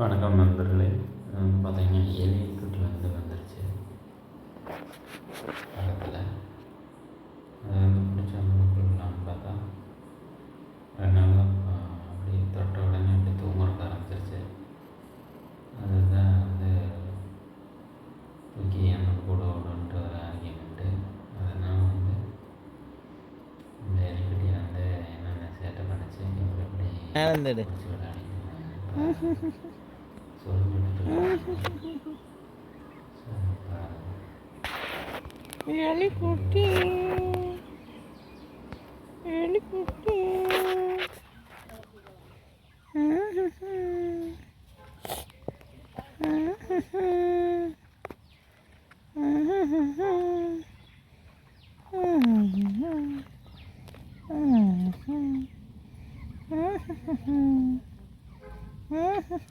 வணக்கம் நண்பர்களே. பார்த்தீங்கன்னா எலி குட்டி வந்துருச்சு பக்கத்தில். அதை பிடிச்ச கொடுக்கலான்னு பார்த்தா 2 நாளாக அப்படியே தொட்ட உடனே அப்படி தூங்குறக்க ஆரம்பிச்சிருச்சு. அதுதான் தூக்கி என்னோட கூட விடுன்ட்டு ஒரு ஆர்கியூமெண்ட்டு. அதனால் இந்த எலிக்குட்டி என்னென்ன சேட்டை பண்ணிச்சு எப்படி பிடிச்சி விளையாடிட்டு எலிக்குட்டி எலிக்குட்டி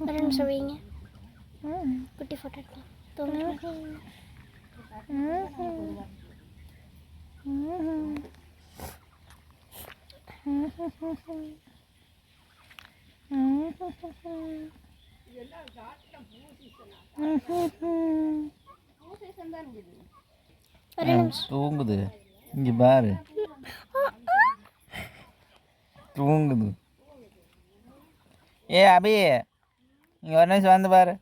ஒரு நிமிஷம் வைங்க, குட்டி ஃபோட்டோ எடுக்கலாம். தூங்குது. இங்க பாரு, தூங்குது. ஏ அபி, இங்க ஒரு நிமிஷம் வந்து பாரு.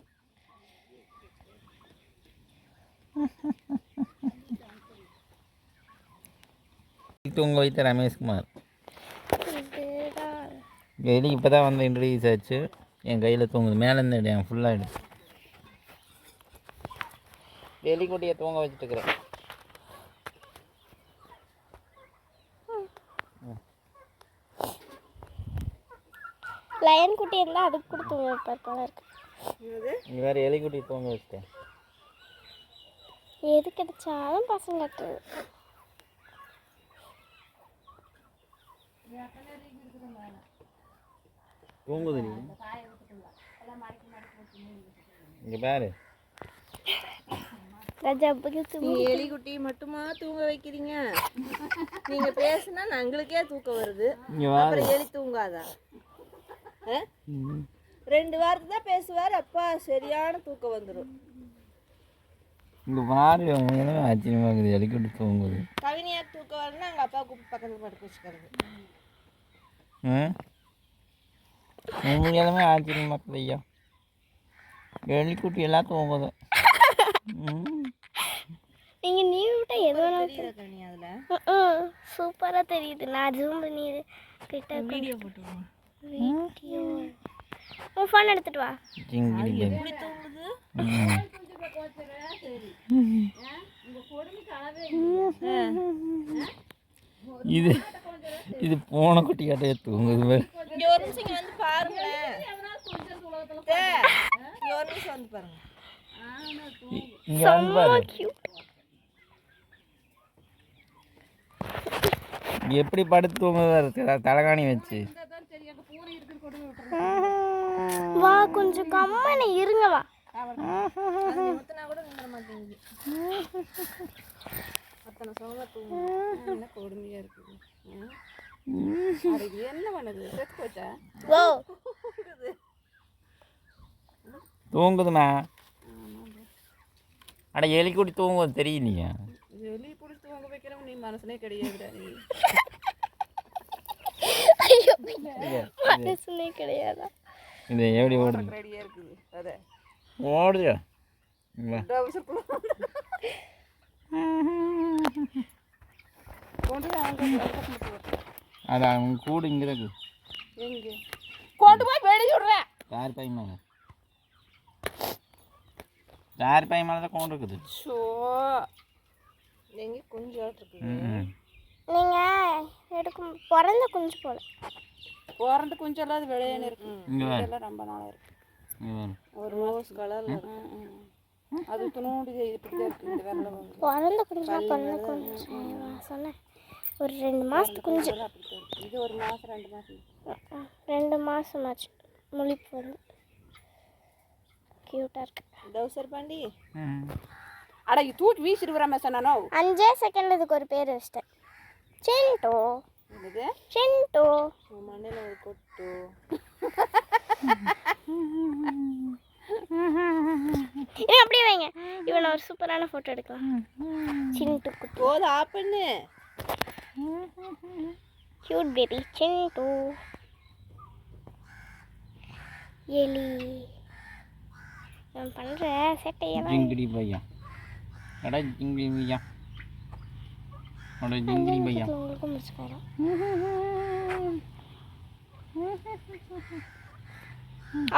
தூங்க வைத்த ரமேஷ்குமார் எலி இப்போ தான் வந்து இன்ட்ரடியூஸ் ஆச்சு. என் கையில் தூங்குது. மேலேருந்து என் ஃபுல்லாகிடு. எலிக்குட்டியை தூங்க வச்சுட்டுருக்குறேன். லயன் குட்டி இருந்தால் அதுக்கு கூட தூங்க வைப்பார் போல இருக்கு. இந்த மாதிரி எலிக்குட்டியை தூங்க வச்சுட்டேன். எது கிடைச்சாலும் பசங்க தூங்குது. நீ இங்க பாரு, எலிக்குட்டி மட்டுமா தூங்க வைக்கிறீங்க? நீங்க பேசுனா எங்களுக்கே தூக்கம் வருது, அப்புறம் எலி தூங்காதா? 2 வாரத்தை தான் பேசுவார், அப்பா சரியான தூக்கம் வந்துடும். இங்க பாரு, ஆச்சரியமா இருக்குது. எலிக்குட்டி தூங்குது. கவினியா தூக்கம் வரணும்னா எங்கள் அப்பா கூப்பிட்டு பக்கத்தில் படுக்க வச்சுக்கிறது. உண்மையாலுமே ஆச்சரியமா இருக்குது ஐயா. எலிக்குட்டி எல்லாம் தூங்குது. நீங்கள் நீ விட்டா எது தெரியுதா அதில்? சூப்பராக தெரியுது. நான் ஜூம் பண்ணி கிட்ட வீடியோ போட்டு வீடியோ உன் ஃபோன் எடுத்துட்டு வா. எப்படி தூங்குது? இது இது போன குட்டி கட்டையே தூங்குது. இங்கே ஒரு நிமிஷம் இங்கே வந்து பாருங்களேன். இங்கே ஒரு நிமிஷம் வந்து பாருங்க. இங்கே வந்து பாரு எப்படி படுத்து தூங்குதா தலைகாணி வச்சு. வா கொஞ்சம் கம்மனு இருங்க. வா கூட நின்ற மாட்டேங்குது. அத்தனை சோகா தூங்க என்ன கொடுமையா இருக்குது. என்ன பண்ணுது? செத்து போச்சா? தூங்குதுமா. அட எலிக்குட்டி தூங்குவது தெரியலையா? எலி பிடிச்சி தூங்க வைக்கிறவங்க நீ மனசுனே கிடையாது. மனசுனே கிடையாதா? இது எப்படி ஓடுது? ரெடியா இருக்குது. அதே ஓடுது. அது அவங்க கூட இங்கே இருக்கு. எங்கே கொண்டு போய் வெளியே விடுறேன். தார் பை மேலே, தார் பை மேலே தான் கொண்டு இருக்குது. ஷோ எங்கே கொஞ்சம் இருக்குது. நீங்கள் எடுக்கும் பிறந்த குஞ்சு போல. பிறந்த குஞ்செல்லாம் அது வெளியேன்னு இருக்கு. இதெல்லாம் ரொம்ப நாளாக இருக்கு. ஒரு ரோஸ் கலர்ல அது துணோண்டு இப்படி தான் இருக்கு. இந்த வெள்ளை பிறந்த குஞ்சு சொன்னேன். ஒரு 2 மாதத்துக்கு குஞ்சு. இது 1 மாதம் 2 மாதம் 2 மாதம் ஆச்சு. முழிப்பு வந்து க்யூட்டாக இருக்கு. டவுசர் பாண்டி அட தூக்கி வீசிட்டு வராம சொன்னானோ. 5 செகண்ட் இதுக்கு ஒரு பேர் வச்சிட்டேன். சென்டோ. என்னது? சென்டோ. மண்ணில் ஒரு கொட்டு. அப்படியே வைங்க. இவனை ஒரு சூப்பரான ஃபோட்டோ எடுக்கலாம். சின்ட்டு குட்டி போது ஆஃப் பண்ணு. கியூட் பேபி சின்ட்டு எலி. நான் பண்ணுற சேட்டையெல்லாம் ஜிங்கிடி பையா அடா ஜிங்கிடி பையா அடா ஜிங்கிடி பையா உங்களுக்கும் முடிச்சுக்காரோம்.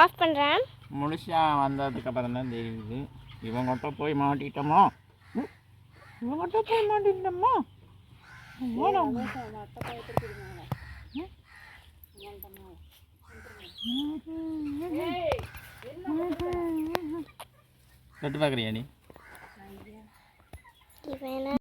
ஆஃப் பண்ணுறேன். முழுசா வந்ததுக்கு அப்புறம் தான் தெரியுது இவங்ககிட்ட போய் மாட்டிட்டோமோ. இவங்ககிட்ட போய் மாட்டிட்டோமோ. தொட்டு பார்க்குறியா நீ? இவன்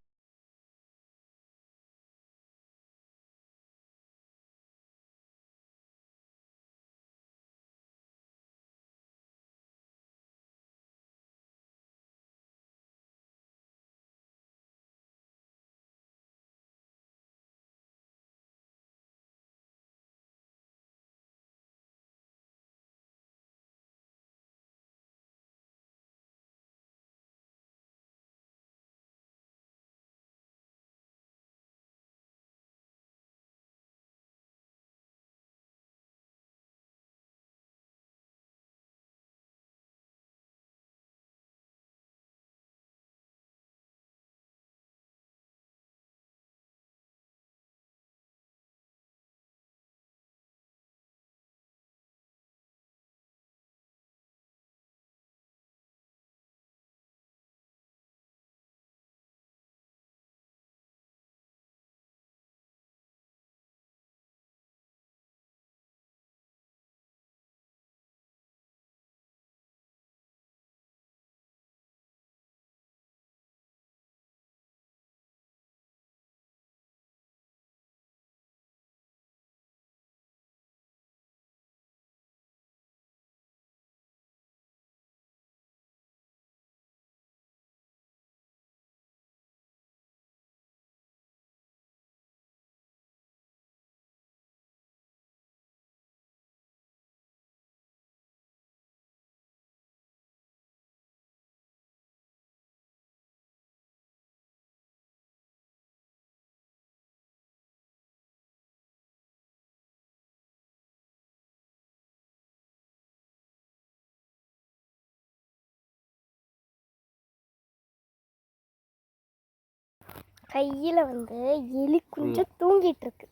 கையில் வந்து எலி குஞ்சம் தூங்கிட்டு இருக்கு.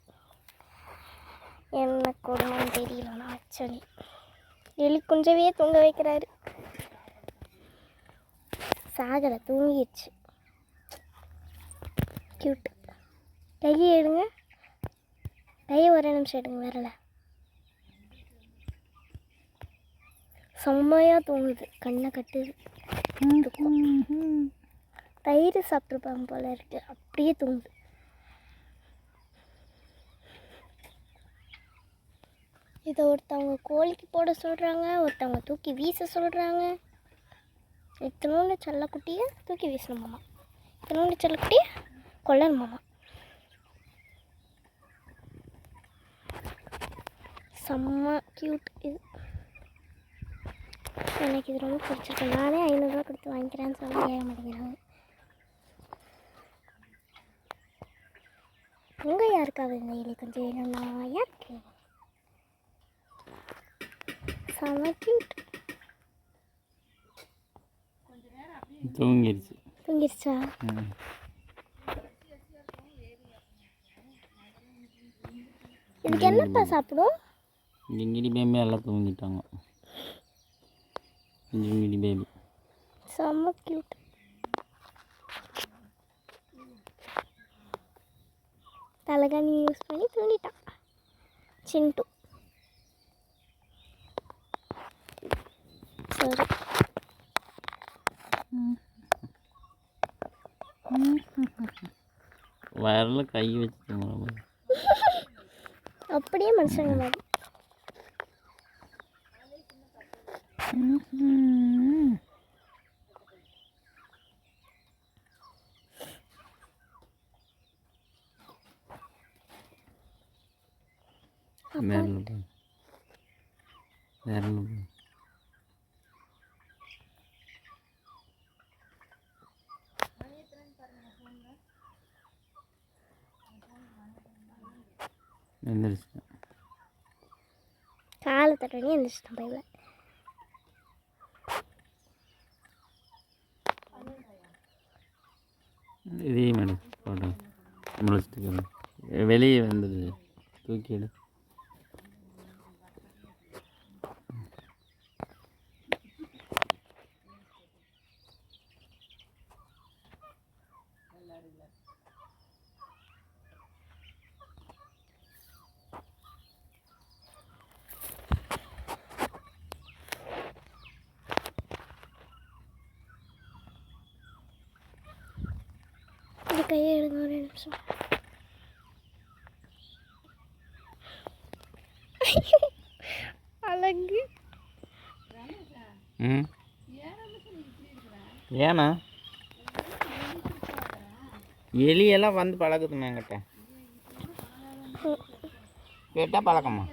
என்ன கொடுமைன்னு தெரியலண்ணா. ஆக்சுவலி எலி குஞ்சவே தூங்க வைக்கிறாரு. சாகலை, தூங்கிடுச்சு. கியூட். கையை எடுங்க. கையை ஒரே நிமிஷம் எடுங்க. வரல, செம்மையாக தூங்குது. கண்ணை கட்டுது. தயிர் சாப்பிட்ருப்பாங்க போல இருக்கு. அப்படியே தூங்குது. இதை ஒருத்தவங்க கோழிக்கு போட சொல்கிறாங்க, ஒருத்தவங்க தூக்கி வீச சொல்கிறாங்க. இத்தனோண்டு செல்லக்குட்டியை தூக்கி வீசணுமாம்மா, இத்தனோண்டு செல்லக்குட்டியை கொல்லணுமாம்மா. செம்ம க்யூட் இது. எனக்கு இது ரொம்ப பிடிச்சிருக்கு. நானே 500 ரூபா கொடுத்து வாங்கிக்கிறேன்னு சொல்லி ஏற மாட்டேங்கிறாங்க. உங்க யாருக்காவது இந்த எலி கொஞ்சம் வேணும்னா யாருக்கு? செம கியூட். தூங்கிடுச்சு. தூங்கிடுச்சா? இதுக்கு என்னப்பா சாப்பிடும்? ஜிங்கிடி பேபி எல்லாம் தூங்கிட்டாங்க. ஜிங்கிடி பேபி செம கியூட். தலகாணி யூஸ் பண்ணி தூங்கிட்டான் சிண்டு. சரி, வயரில் கை வச்சு தூங்குற அப்படியே மனுஷங்க மாதிரி. வேற எந்திரிச்சிட்டேன். காலை தட்டனே எந்திரிச்சிட்டேன் பைபிள். இதையும் மேடம் போட்டோம் முளைச்சிட்டு வெளியே வந்தது தூக்கிடு. இந்த கையை எடுங்க ஒரு நிமிஷம். அழகு. ம் ஏண்ணா எலியெல்லாம் வந்து பழகுதுமே என்கிட்ட கேட்டால் பழக்கமா?